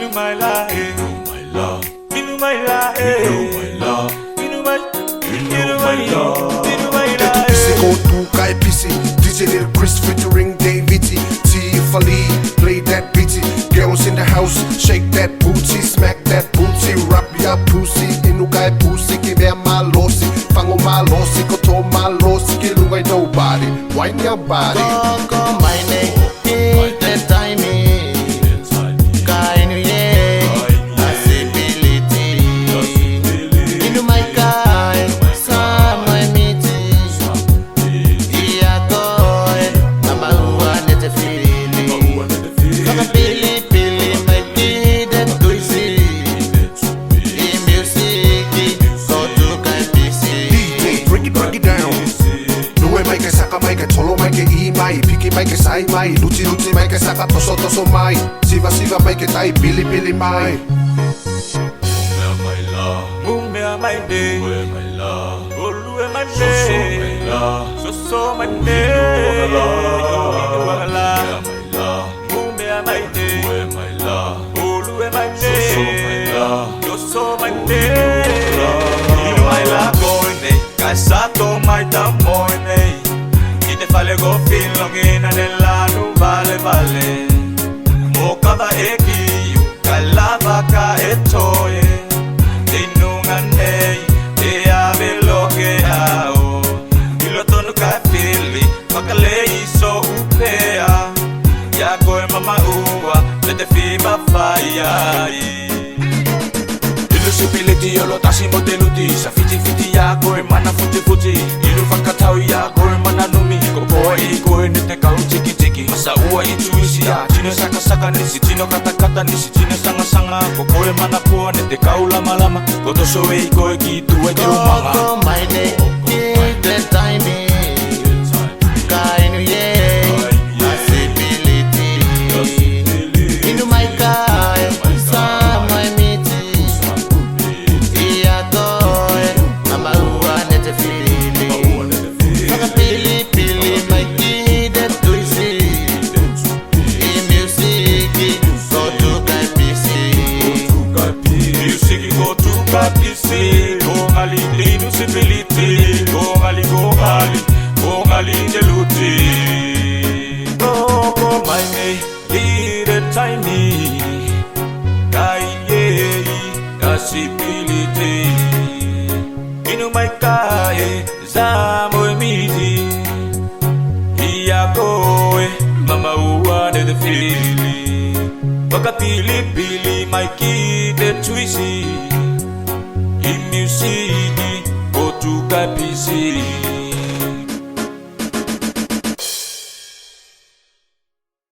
Inu Mai la, Inu Mai la, Inu Mai la, Inu Mai la, Inu Mai, Inu Mai la. Inu Mai la. Get busy, go to Kai Pissy. DJ Lil Chris featuring David Tuvalu, play that beaty. Girls in the house, shake that booty, smack that booty, rap your pussy. Inu Kai pussy, give her my lossy. Fango my lossy, go to my lossy. Kill away nobody, wine your body. Go my name, hit the timing. Kainu ye, possibility. Inu Mai kai, sama miti. Iya toy, mama uane te fili. Kaka pili pili, my kid and tuisi. In music, go to Kai PC. DJ, break it down. Nuwe mai ke saka mai ke TSolo mai ke Inu Mai, Piki mai ke sai mai, luci mai ke saka toso mai, siva mai ke tai pili mai. Mai la, Mumea mai de, mai la, Olue mai Soso de, mai la, Soso mai de, Inu Mai la, mai la, Mumea mai de, mai la, Olue mai de, Soso mai la, Soso mai de. Inu Mai la goine, Casato mai da moine. Ite fale go filongina nella nu vale. Mo cada eki, calava ka etoye. Dinungane, te ave lo que hao. Ilotonu ka fili, makale iso upea. Ya goe mama uwa, lete fiba fire. Ilusipiliti yolo tasi moteluti. Sa fiti ya koe mana futi. Ilu fakatau ya koe mana numi. Kokoa I koe nete kau tiki. Masa ua itu isi ya. Tino saka nisi, tino kata nisi, tino sanga. Kokoe mana pua nete kau lama. Kotoso I koe gitu e te umanga. Go my name, hit the timing. Kainu ye, possibility. Inu Mai kai, sama miti. Iya toy, mama uane te fili. Kaka pili, my kid and tuisi. In music, go to Kai PC. Music go to Takasi. Go ngali Inu sibiliti. Go ngali deluti. Go my name, ide tiny. Kaye, possibility. Inu Mai kai, zamo emiti. Iya koe, mama uane de fili. Baka pili, my kid, the twisty. In music,